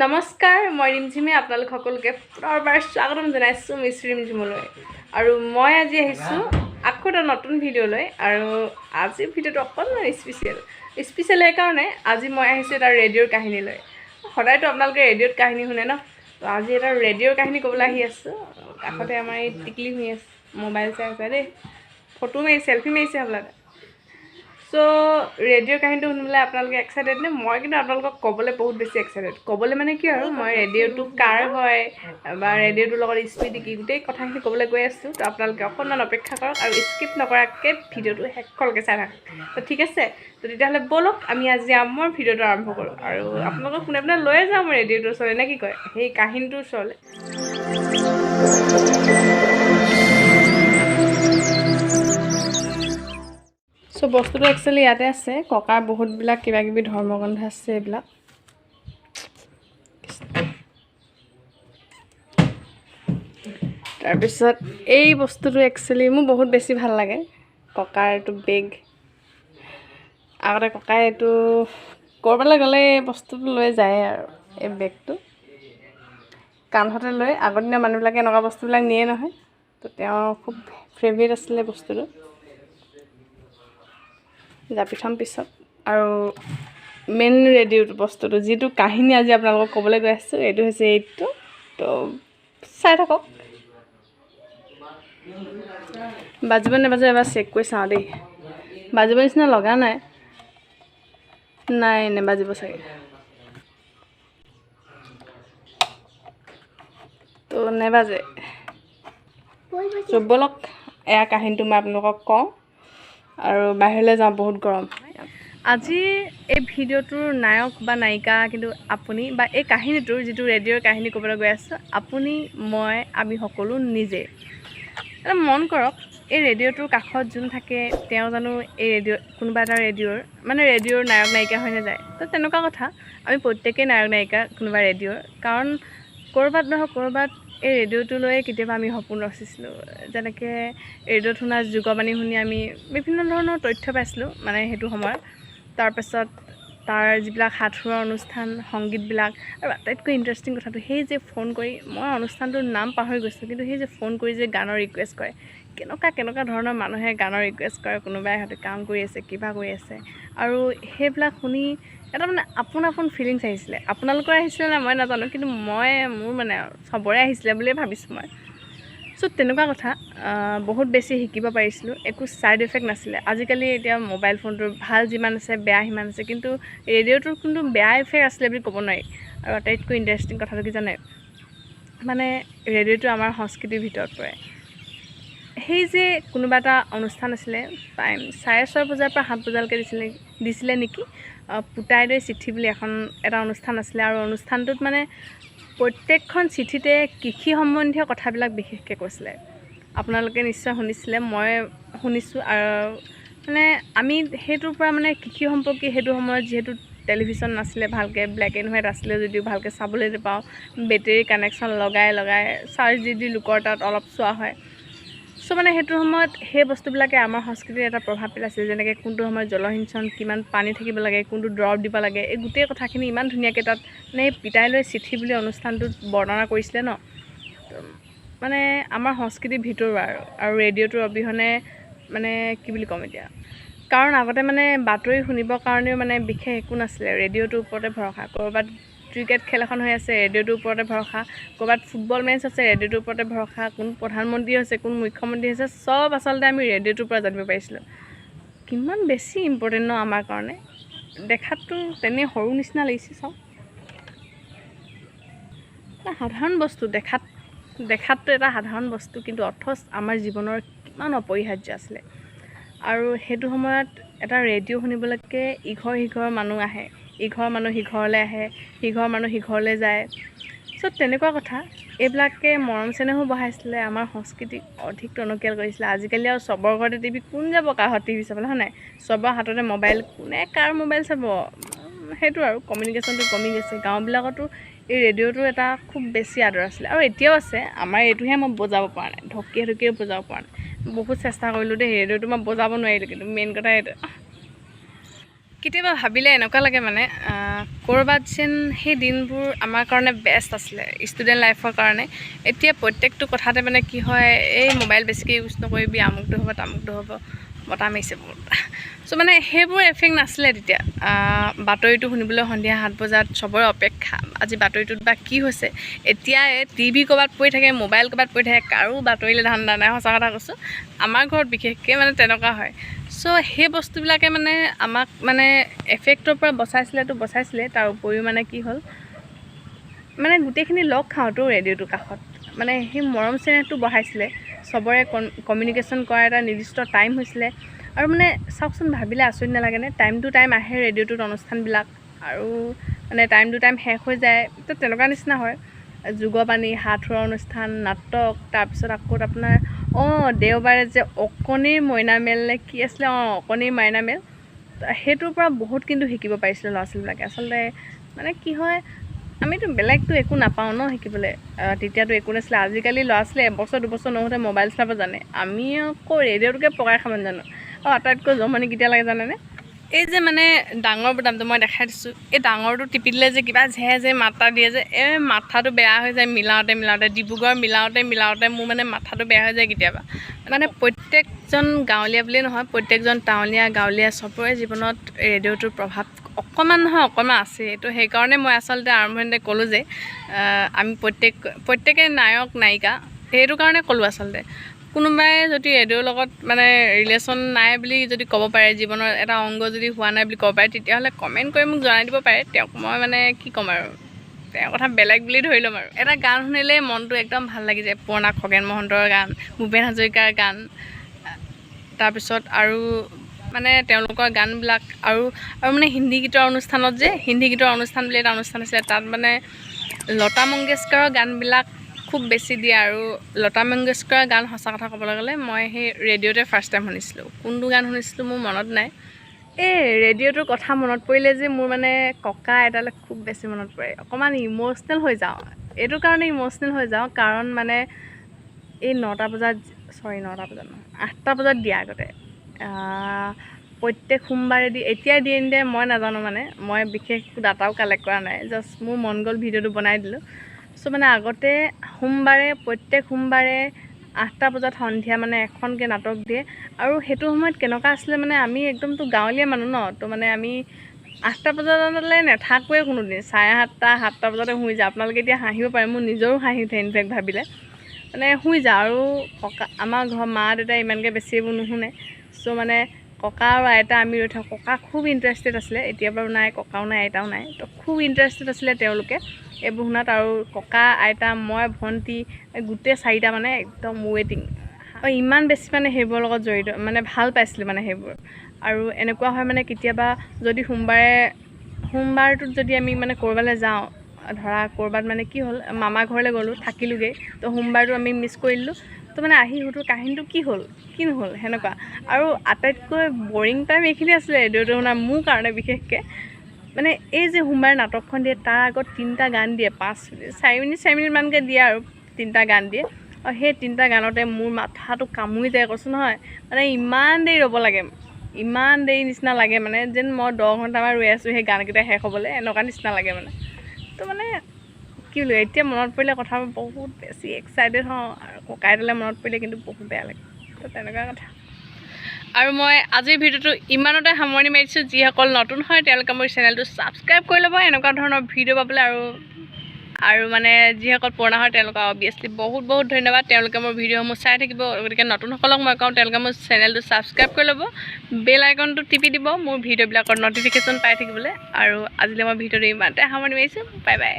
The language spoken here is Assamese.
নমস্কাৰ মই ৰিমঝিমে আপোনালোক সকলোকে পুনৰবাৰ স্বাগতম জনাইছোঁ মিছ ৰিমঝিমলৈ আৰু মই আজি আহিছোঁ আকৌ এটা নতুন ভিডিঅ' লৈ আৰু আজিৰ ভিডিঅ'টো অকণমান স্পেচিয়েল এইকাৰণে আজি মই আহিছোঁ এটা ৰেডিঅ'ৰ কাহিনী লৈ সদায়তো আপোনালোকে ৰেডিঅ'ত কাহিনী শুনে ন তো আজি এটা ৰেডিঅ'ৰ কাহিনী ক'বলৈ আহি আছোঁ কাষতে আমাৰ এই টিকলি শুই আছে মোবাইল চাই আছে দেই ফটো মাৰি চেলফি মাৰিছে আপোনালোকে সো ৰেডিঅ'ৰ কাহিনীটো শুনিবলৈ আপোনালোকে এক্সাইটেড নে মই কিন্তু আপোনালোকক ক'বলৈ বহুত বেছি এক্সাইটেড ক'বলৈ মানে কি আৰু মই ৰেডিঅ'টো কাৰ হয় বা ৰেডিঅ'টোৰ লগত স্পীড কি গোটেই কথাখিনি ক'বলৈ গৈ আছোঁ তো আপোনালোকে অকণমান অপেক্ষা কৰক আৰু স্কিপ নকৰাকৈ ভিডিঅ'টো শেষলৈকে চাই থাকক তো ঠিক আছে তো তেতিয়াহ'লে ব'লক আমি আজি আমাৰ ভিডিঅ'টো আৰম্ভ কৰোঁ আৰু আপোনালোকক কোনে কোনে লৈ যাওঁ মই ৰেডিঅ'টোৰ ওচৰলৈ নে কি কয় সেই কাহিনীটোৰ ওচৰলৈ সো বস্তুটো একচুৱেলি ইয়াতে আছে ককাৰ বহুতবিলাক কিবা কিবি ধৰ্মগ্ৰন্থ আছে এইবিলাক তাৰপিছত এই বস্তুটো একচুৱেলি মোৰ বহুত বেছি ভাল লাগে ককাৰ এইটো বেগ আগতে ককাই এইটো ক'ৰবালৈ গ'লে এই বস্তুটো লৈ যায় আৰু এই বেগটো কান্ধতে লৈ আগৰ দিনৰ মানুহবিলাকে এনেকুৱা বস্তুবিলাক নিয়ে নহয় তো তেওঁৰ খুব ফেভৰেট আছিলে বস্তুটো জাপি থ'ম পিছত আৰু মেইন ৰেডিঅ'টো বস্তুটো যিটো কাহিনী আজি আপোনালোকক ক'বলৈ গৈ আছোঁ এইটো হৈছে এইটো তো চাই থাকক বাজিব নাবাজিব এবাৰ চেক কৰি চাওঁ দেই বাজিব নিচিনা লগা নাই নাই নেবাজিব চাগে তো নেবাজে ব'লক এয়া কাহিনীটো মই আপোনালোকক কওঁ আৰু বাহিৰলৈ যাওঁ বহুত গৰম আজি এই ভিডিঅ'টোৰ নায়ক বা নায়িকা কিন্তু আপুনি বা এই কাহিনীটোৰ যিটো ৰেডিঅ'ৰ কাহিনী ক'বলৈ গৈ আছোঁ আপুনি মই আমি সকলো নিজে এটা মন কৰক এই ৰেডিঅ'টোৰ কাষত যোন থাকে তেওঁ জানো এই কোনোবা এটা ৰেডিঅ'ৰ নায়ক নায়িকা হৈ নাযায় তো তেনেকুৱা কথা আমি প্ৰত্যেকেই নায়ক নায়িকা কোনোবা ৰেডিঅ'ৰ কাৰণ ক'ৰবাত নহয় ক'ৰবাত এই ৰেডিঅ'টোলৈ কেতিয়াবা আমি সপোন ৰচিছিলোঁ যেনেকৈ ৰেডিঅ'ত শুনা যুগবাণী শুনি আমি বিভিন্ন ধৰণৰ তথ্য পাইছিলোঁ মানে সেইটো সময়ত তাৰপাছত তাৰ যিবিলাক সাঁথুৰৰ অনুষ্ঠান সংগীতবিলাক আৰু আটাইতকৈ ইণ্টাৰেষ্টিং কথাটো সেই যে ফোন কৰি মই অনুষ্ঠানটোৰ নাম পাহৰি গৈছোঁ কিন্তু সেই যে ফোন কৰি যে গানৰ ৰিকুৱেষ্ট কৰে কেনেকুৱা ধৰণৰ মানুহে গানৰ ৰিকুৱেষ্ট কৰে কোনোবাই সিহঁতে কাম কৰি আছে কিবা কৰি আছে আৰু সেইবিলাক শুনি এটা মানে আপোন ফিলিংছ আহিছিলে আপোনালোকৰ আহিছিলে নে মই নাজানো কিন্তু মোৰ মানে চবৰে আহিছিলে বুলিয়ে ভাবিছোঁ মই চ' তেনেকুৱা কথা বহুত বেছি শিকিব পাৰিছিলোঁ একো ছাইড ইফেক্ট নাছিলে আজিকালি এতিয়া মোবাইল ফোনটোৰ ভাল যিমান আছে বেয়া সিমান আছে কিন্তু ৰেডিঅ'টোৰ কিন্তু বেয়া ইফেক্ট আছিলে বুলি ক'ব নোৱাৰি আৰু আটাইতকৈ ইণ্টাৰেষ্টিং কথাটো কি জানে মানে ৰেডিঅ'টো আমাৰ সংস্কৃতিৰ ভিতৰত পৰে সেই যে কোনোবা এটা অনুষ্ঠান আছিলে টাইম 6:30 বজাৰ পৰা 7 বজালৈকে দিছিলে নেকি পুতাই দৈ চিঠি বুলি এটা অনুষ্ঠান আছিলে আৰু অনুষ্ঠানটোত মানে প্ৰত্যেকখন চিঠিতে কৃষি সম্বন্ধীয় কথাবিলাক বিশেষকৈ কৈছিলে আপোনালোকে নিশ্চয় শুনিছিলে মই শুনিছোঁ আৰু মানে আমি সেইটোৰ পৰা মানে কৃষি সম্পৰ্কীয় সেইটো সময়ত যিহেতু টেলিভিশ্যন নাছিলে ভালকৈ ব্লেক এণ্ড হোৱাইট আছিলে যদিও ভালকৈ চাবলৈ নাপাওঁ বেটেৰী কানেকশ্যন লগাই চাৰ্জ দি লোকৰ তাত অলপ চোৱা হয় চ' মানে সেইটো সময়ত সেই বস্তুবিলাকে আমাৰ সংস্কৃতিৰ এটা প্ৰভাৱ পেলাইছিল যেনেকৈ কোনটো সময়ত জলসিঞ্চন কিমান পানী থাকিব লাগে কোনটো দৰৱ দিব লাগে এই গোটেই কথাখিনি ইমান ধুনীয়াকৈ তাত মানে পিতাই লৈ চিঠি বুলি অনুষ্ঠানটোত বৰ্ণনা কৰিছিলে ন মানে আমাৰ সংস্কৃতিৰ ভিতৰুৱা আৰু ৰেডিঅ'টোৰ অবিহনে মানে কি বুলি ক'ম এতিয়া কাৰণ আগতে মানে বাতৰি শুনিবৰ কাৰণেও মানে বিশেষ একো নাছিলে ৰেডিঅ'টোৰ ওপৰতে ভৰসা ক'ৰবাত ক্ৰিকেট খেল এখন হৈ আছে ৰেডিঅ'টোৰ ওপৰতে ভৰসা ক'ৰবাত ফুটবল মেচ আছে ৰেডিঅ'টোৰ ওপৰতে ভৰসা কোন প্ৰধানমন্ত্ৰী হৈছে কোন মুখ্যমন্ত্ৰী হৈছে চব আচলতে আমি ৰেডিঅ'টোৰ পৰা জানিব পাৰিছিলোঁ কিমান বেছি ইম্পৰ্টেণ্ট ন আমাৰ কাৰণে দেখাততো তেনেই সৰু নিচিনা লাগিছে চাওক এটা সাধাৰণ বস্তু দেখাততো এটা সাধাৰণ বস্তু কিন্তু অথচ আমাৰ জীৱনৰ কিমান অপৰিহাৰ্য আছিলে আৰু সেইটো সময়ত এটা ৰেডিঅ' শুনিবলৈকে ইঘৰ মানুহ আহে ইঘৰ মানুহ সিঘৰলৈ আহে সিঘৰ মানুহ সিঘৰলৈ যায় চ' তেনেকুৱা কথা এইবিলাকে মৰম চেনেহো বঢ়াইছিলে আমাৰ সংস্কৃতিক অধিক টনকিয়াল কৰিছিলে আজিকালি আৰু চবৰ ঘৰতে টিভি কোন যাব কাৰ ঘৰত টিভি চাবলৈ হয় নাই চবৰ হাততে মোবাইল কোনে কাৰ মোবাইল চাব সেইটো আৰু কমিউনিকেশ্যনটো কমি গৈছে গাঁওবিলাকতো এই ৰেডিঅ'টোৰ এটা খুব বেছি আদৰ আছিলে আৰু এতিয়াও আছে আমাৰ এইটোহে মই বজাব পৰা নাই ঢকিয়ে বজাব পৰা নাই বহুত চেষ্টা কৰিলোঁ দেই ৰেডিঅ'টো মই বজাব নোৱাৰিলোঁ কিন্তু মেইন কথা এইটো কেতিয়াবা ভাবিলে এনেকুৱা লাগে মানে ক'ৰবাত যেন সেই দিনবোৰ আমাৰ কাৰণে বেষ্ট আছিলে ষ্টুডেণ্ট লাইফৰ কাৰণে। এতিয়া প্ৰত্যেকটো কথাতে মানে কি হয়, এই মোবাইল বেছিকৈ ইউজ নকৰিবি, আমুকটো হ'ব তামুকটো হ'ব, বতাহ মাৰিছে বহুত। চ' মানে সেইবোৰ এফেক্ট নাছিলে তেতিয়া। বাতৰিটো শুনিবলৈ সন্ধিয়া 7 বজাত চবৰে অপেক্ষা, আজি বাতৰিটোত বা কি হৈছে। এতিয়া টিভি ক'ৰবাত পৰি থাকে, মোবাইল ক'ৰবাত পৰি থাকে, কাৰো বাতৰিলৈ ধান্দা নাই। সঁচা কথা কৈছোঁ, আমাৰ ঘৰত বিশেষকৈ মানে তেনেকুৱা হয়। চ' সেই বস্তুবিলাকে মানে আমাক মানে এফেক্টৰ পৰা বচাইছিলে। তাৰ উপৰিও মানে কি হ'ল, মানে গোটেইখিনি লগ খাওঁতো ৰেডিঅ'টোৰ কাষত, মানে সেই মৰম চেনেহটো বঢ়াইছিলে। চবৰে কমিউনিকেশ্যন কৰা এটা নিৰ্দিষ্ট টাইম হৈছিলে। আৰু মানে চাওকচোন, ভাবিলে আচৰিত নালাগেনে? টাইম টু টাইম আহে ৰেডিঅ'টোত অনুষ্ঠানবিলাক, আৰু মানে টাইম টু টাইম শেষ হৈ যায়। তো তেনেকুৱা নিচিনা হয়। যুগবাণী, সাঁথৰৰ অনুষ্ঠান, নাটক, তাৰপিছত আকৌ আপোনাৰ দেওবাৰে যে অকণিৰ মইনামেল নে কি আছিলে, অকণিৰ মইনামেল, সেইটোৰ পৰা বহুত কিন্তু শিকিব পাৰিছিলোঁ ল'ৰা ছোৱালীবিলাকে। আচলতে মানে কি হয়, আমিতো বেলেগতো একো নাপাওঁ ন শিকিবলৈ। তেতিয়াতো একো নাছিলে। আজিকালি ল'ৰা ছোৱালী 1 বছৰ 2 বছৰ নহওঁতে মোবাইল চলাব জানে। আমি আকৌ ৰেডিঅ'টোকে পকাই খাব জানো। আটাইতকৈ জমনি কেতিয়া লাগে জানেনে? এই যে মানে ডাঙৰ বুটামটো মই দেখাই দিছোঁ, এই ডাঙৰটো টিপি দিলে যে কিবা যে মাতা দিয়ে যে, এই মাথাটো বেয়া হৈ যায় মিলাওঁতে ডিব্ৰুগড় মিলাওঁতে মোৰ মানে মাথাটো বেয়া হৈ যায় কেতিয়াবা। মানে প্ৰত্যেকজন গাঁৱলীয়া বুলিয়ে নহয়, প্ৰত্যেকজন টাউনীয়া গাঁৱলীয়া চবৰে জীৱনত ৰেডিঅ'টোৰ প্ৰভাৱ অকণমান নহয় অকণমান আছে। তো সেইকাৰণে মই আচলতে আৰম্ভণিতে ক'লোঁ যে আমি প্ৰত্যেকে নায়ক নায়িকা, সেইটো কাৰণে ক'লোঁ আচলতে। কোনোবাই যদি ৰেডিঅ'ৰ লগত মানে ৰিলেশ্যন নাই বুলি যদি ক'ব পাৰে, জীৱনৰ এটা অংগ যদি হোৱা নাই বুলি ক'ব পাৰে, তেতিয়াহ'লে কমেণ্ট কৰি মোক জনাই দিব পাৰে। তেওঁক মই মানে কি ক'ম আৰু, তেওঁৰ কথা বেলেগ বুলি ধৰি ল'ম আৰু। এটা গান শুনিলেই মনটো একদম ভাল লাগি যায়। পুৰণা খগেন মহন্তৰ গান, ভূপেন হাজৰিকাৰ গান, তাৰপিছত আৰু মানে তেওঁলোকৰ গানবিলাক আৰু মানে হিন্দী গীতৰ অনুষ্ঠানত যে, হিন্দী গীতৰ অনুষ্ঠান বুলি এটা অনুষ্ঠান আছিলে, তাত মানে লতা মংগেশকাৰৰ গানবিলাক খুব বেছি দিয়ে। আৰু লতা মংগেশকাৰৰ গান সঁচা কথা ক'বলৈ গ'লে মই সেই ৰেডিঅ'তে ফাৰ্ষ্ট টাইম শুনিছিলোঁ। কোনটো গান শুনিছিলোঁ মোৰ মনত নাই। এই ৰেডিঅ'টোৰ কথা মনত পৰিলে যে মোৰ মানে ককা আইতালৈ খুব বেছি মনত পৰে। অকণমান ইম'চনেল হৈ যাওঁ। এইটো কাৰণে ইম'চনেল হৈ যাওঁ কাৰণ মানে এই 8টা বজাত নহয়, 8টা বজাত দিয়ে আগতে। প্ৰত্যেক সোমবাৰে এতিয়া দিয়ে নিদিয়ে মই নাজানো, মানে মই বিশেষ ডাটাও কালেক্ট কৰা নাই, জাষ্ট মোৰ মন গ'ল ভিডিঅ'টো বনাই দিলোঁ। চ' মানে আগতে প্ৰত্যেক সোমবাৰে 8টা বজাত সন্ধিয়া মানে এখনকৈ নাটক দিয়ে। আৰু সেইটো সময়ত কেনেকুৱা আছিলে মানে, আমি একদমতো গাঁৱলীয়া মানুহ ন, তো মানে আমি 8টা বজালৈ নাথাকোৱে কোনোদিন। 7:30, 7টা বজাতে শুই যাওঁ। আপোনালোকে এতিয়া হাঁহিব পাৰে, মোৰ নিজৰো হাঁহি উঠে ইনফেক্ট ভাবিলে। মানে শুই যাওঁ। আৰু আমাৰ ঘৰৰ মা দেউতাই ইমানকৈ বেছি এইবোৰ নুশুনে। চ' মানে ককা আৰু আইতা আমি ৰৈ থাকোঁ। ককা খুব ইণ্টাৰেষ্টেড আছিলে, এতিয়া বাৰু নাই, ককাও নাই আইতাও নাই। তো খুব ইণ্টাৰেষ্টেড আছিলে তেওঁলোকে এইবোৰ শুনাত। আৰু ককা আইতা মই ভণ্টি গোটেই 4টা মানে একদম ৱেইটিং। ইমান বেছি মানে সেইবোৰৰ লগত জড়িত, মানে ভাল পাইছিলোঁ মানে সেইবোৰ। আৰু এনেকুৱা হয় মানে কেতিয়াবা যদি সোমবাৰটোত যদি আমি মানে ক'ৰবালৈ যাওঁ, ধৰা ক'ৰবাত মানে কি হ'ল, মামা ঘৰলৈ গ'লোঁ, থাকিলোঁগৈ, তো সোমবাৰটো আমি মিছ কৰি দিলোঁ। তো মানে আহি সুধো কাহিনীটো কি হ'ল কি নহ'ল সেনেকুৱা। আৰু আটাইতকৈ বৰিং টাইম এইখিনি আছিলে ৰেডিঅ'টো শুনা মোৰ কাৰণে বিশেষকৈ। মানে এই যে সোমবাৰে নাটকখন দিয়ে, তাৰ আগত 3টা গান দিয়ে, 4 মিনিটমানকৈ দিয়ে আৰু 3টা গান দিয়ে। আৰু সেই 3টা গানতে মোৰ মাথাটো কামুৰি যায়, কৈছোঁ নহয়। মানে ইমান দেৰি ৰ'ব লাগে, ইমান দেৰি নিচিনা লাগে মানে, যেন মই 10 ঘণ্টামান ৰৈ আছোঁ সেই গানকেইটা শেষ হ'বলৈ, এনেকুৱা নিচিনা লাগে মানে। তো মানে কি বোলো, এতিয়া মনত পৰিলে কথাবোৰ বহুত বেছি এক্সাইটেড হওঁ, আৰু ককা আইতালৈ মনত পৰিলে কিন্তু বহুত বেয়া লাগে। তো তেনেকুৱা কথা। আৰু মই আজিৰ ভিডিঅ'টো ইমানতে সামৰণি মাৰিছোঁ। যিসকল নতুন হয় তেওঁলোকে মোৰ চেনেলটো ছাবস্ক্ৰাইব কৰি ল'ব এনেকুৱা ধৰণৰ ভিডিঅ' পাবলৈ। আৰু মানে যিসকল পুৰণা হয় তেওঁলোকক অবভিয়াছলি বহুত ধন্যবাদ। তেওঁলোকে মোৰ ভিডিঅ'সমূহ চাই থাকিব। গতিকে নতুনসকলক মই কওঁ, তেওঁলোকে মোৰ চেনেলটো ছাবস্ক্ৰাইব কৰি ল'ব, বেল আইকনটো টিপি দিব মোৰ ভিডিঅ'বিলাকৰ ন'টিফিকেশ্যন পাই থাকিবলৈ। আৰু আজিলৈ মই ভিডিঅ'টো ইমানতে সামৰণি মাৰিছোঁ। Bye bye.